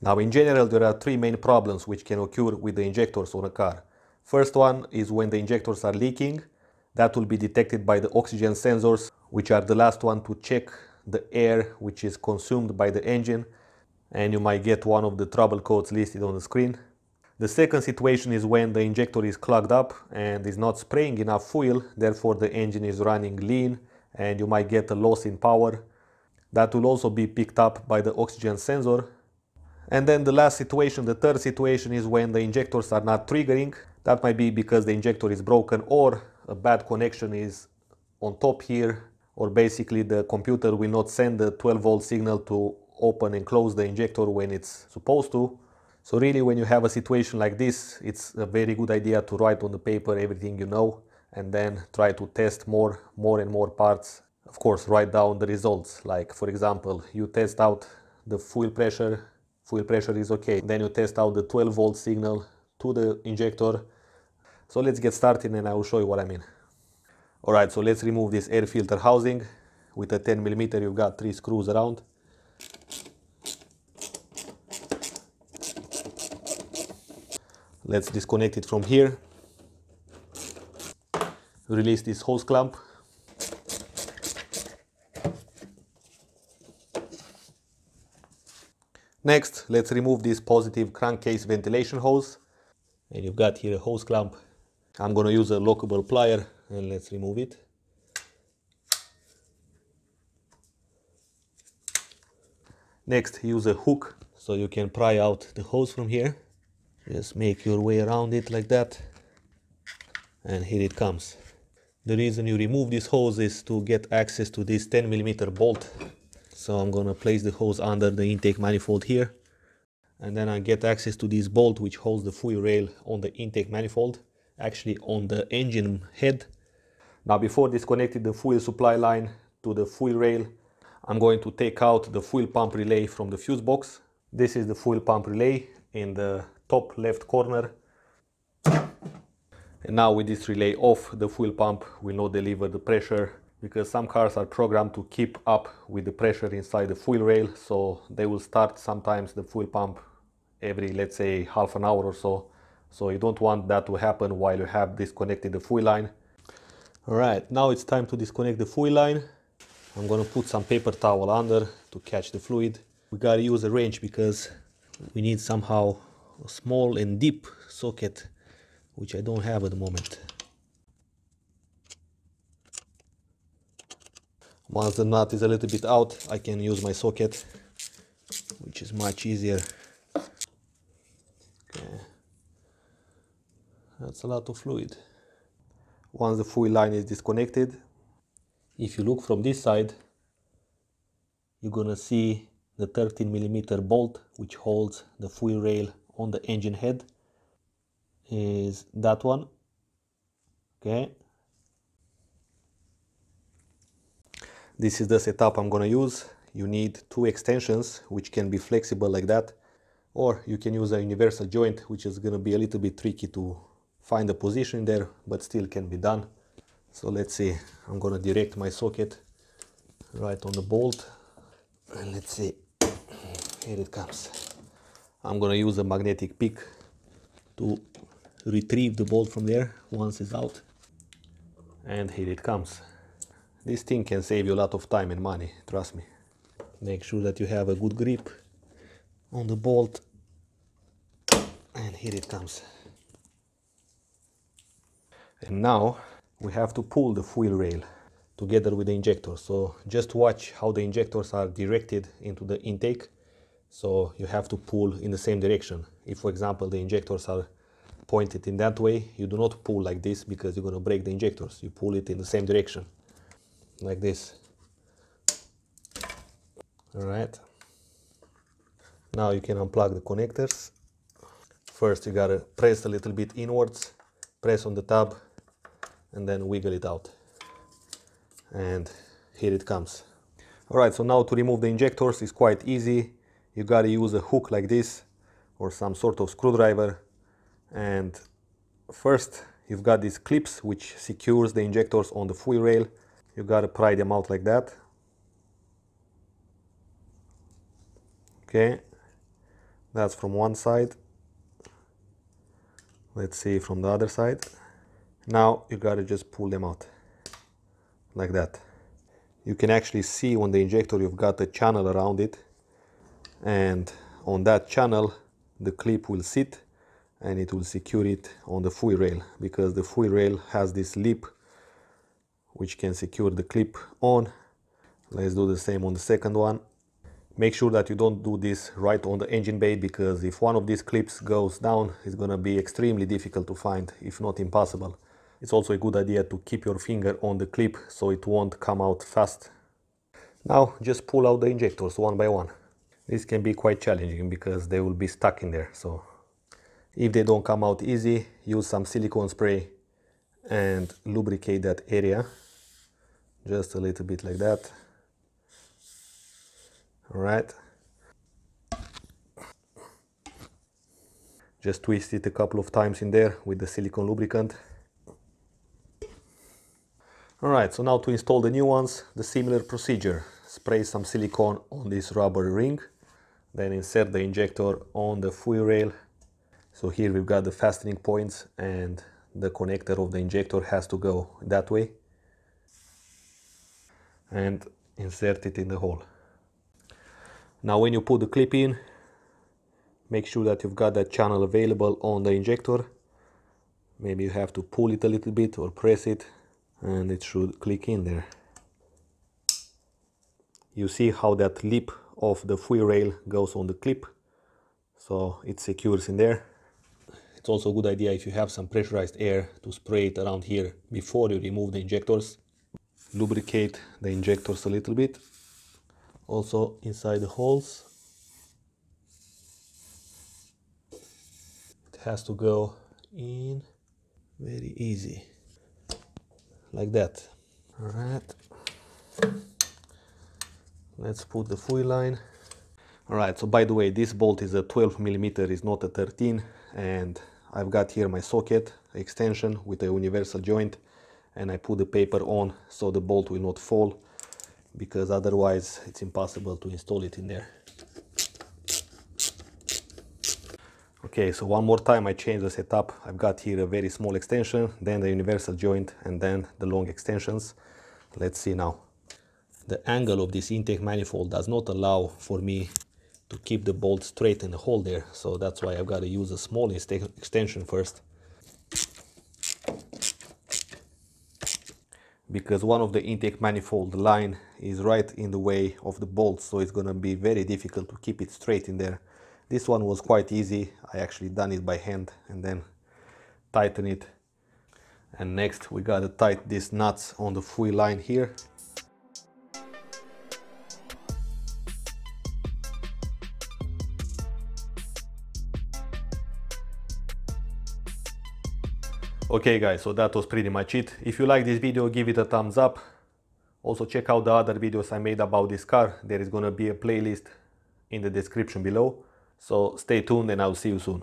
Now in general there are three main problems which can occur with the injectors on a car. First one is when the injectors are leaking. That will be detected by the oxygen sensors, which are the last one to check the air which is consumed by the engine, and you might get one of the trouble codes listed on the screen. The second situation is when the injector is clogged up and is not spraying enough fuel, therefore the engine is running lean and you might get a loss in power. That will also be picked up by the oxygen sensor. And then the last situation, the third situation, is when the injectors are not triggering. That might be because the injector is broken or a bad connection is on top here, or basically the computer will not send the 12-volt signal to open and close the injector when it's supposed to. So really, when you have a situation like this, it's a very good idea to write on the paper everything you know and then try to test more and more parts. Of course, write down the results. Like, for example, you test out the fuel pressure is okay. Then you test out the 12-volt signal to the injector. So let's get started and I will show you what I mean. Alright, so let's remove this air filter housing. With a 10mm you've got 3 screws around. Let's disconnect it from here. Release this hose clamp. Next, let's remove this positive crankcase ventilation hose. And you've got here a hose clamp. I'm gonna use a lockable plier and let's remove it. Next, use a hook so you can pry out the hose from here. Just make your way around it like that. And here it comes. The reason you remove this hose is to get access to this 10mm bolt. So I'm gonna place the hose under the intake manifold here. And then I get access to this bolt which holds the fuel rail on the intake manifold, actually on the engine head. Now before disconnecting the fuel supply line to the fuel rail, I'm going to take out the fuel pump relay from the fuse box. This is the fuel pump relay in the top left corner. And now with this relay off, the fuel pump will not deliver the pressure because some cars are programmed to keep up with the pressure inside the fuel rail. So they will start sometimes the fuel pump every, let's say, half an hour or so. So you don't want that to happen while you have disconnected the fuel line. Alright, now it's time to disconnect the fuel line. I'm gonna put some paper towel under to catch the fluid. We gotta use a wrench because we need somehow a small and deep socket, which I don't have at the moment. Once the nut is a little bit out, I can use my socket, which is much easier. Okay. That's a lot of fluid. Once the fuel line is disconnected, if you look from this side, you're gonna see the 13mm bolt which holds the fuel rail on the engine head. Is that one. Okay. This is the setup I'm gonna use. You need 2 extensions which can be flexible like that, or you can use a universal joint, which is gonna be a little bit tricky to find a position there, but still can be done. So let's see, I'm gonna direct my socket right on the bolt and let's see, here it comes. I'm gonna use a magnetic pick to retrieve the bolt from there once it's out, and here it comes. This thing can save you a lot of time and money, trust me. Make sure that you have a good grip on the bolt, and here it comes. And now we have to pull the fuel rail together with the injector. So just watch how the injectors are directed into the intake. So you have to pull in the same direction. If, for example, the injectors are pointed in that way, you do not pull like this because you're going to break the injectors. You pull it in the same direction, like this. All right. Now you can unplug the connectors. First you gotta press a little bit inwards, press on the tab, and then wiggle it out. And here it comes. Alright, so now to remove the injectors is quite easy. You gotta use a hook like this or some sort of screwdriver. And first you've got these clips which secures the injectors on the fuel rail. You gotta pry them out like that. Okay. That's from one side. Let's see from the other side. Now you gotta just pull them out like that. You can actually see on the injector you've got a channel around it, and on that channel the clip will sit and it will secure it on the fuel rail, because the fuel rail has this lip which can secure the clip on. Let's do the same on the second one. Make sure that you don't do this right on the engine bay, because if one of these clips goes down, it's gonna be extremely difficult to find, if not impossible. It's also a good idea to keep your finger on the clip so it won't come out fast. Now just pull out the injectors one by one. This can be quite challenging because they will be stuck in there, so if they don't come out easy, use some silicone spray and lubricate that area just a little bit like that. All right, just twist it a couple of times in there with the silicone lubricant. All right, so now to install the new ones, the similar procedure. Spray some silicone on this rubber ring, then insert the injector on the fuel rail. So here we've got the fastening points, and the connector of the injector has to go that way, and insert it in the hole. Now when you put the clip in, make sure that you've got that channel available on the injector. Maybe you have to pull it a little bit or press it, and it should click in there. You see how that lip of the fuel rail goes on the clip, so it secures in there. It's also a good idea, if you have some pressurized air, to spray it around here before you remove the injectors. Lubricate the injectors a little bit, also inside the holes. It has to go in very easy, like that. All right, let's put the fuel line. All right, so by the way, this bolt is a 12mm, it's not a 13, and I've got here my socket extension with a universal joint, and I put the paper on so the bolt will not fall, because otherwise it's impossible to install it in there. Okay, so one more time I changed the setup. I've got here a very small extension, then the universal joint, and then the long extensions. Let's see now. The angle of this intake manifold does not allow for me to keep the bolt straight in the hole there, so that's why I've got to use a small extension first, because one of the intake manifold line is right in the way of the bolt, so it's gonna be very difficult to keep it straight in there. This one was quite easy. I actually done it by hand and then tighten it. And next we gotta tighten these nuts on the fuel line here. Okay guys, so that was pretty much it. If you like this video, give it a thumbs up. Also check out the other videos I made about this car. There is gonna be a playlist in the description below. So stay tuned and I'll see you soon.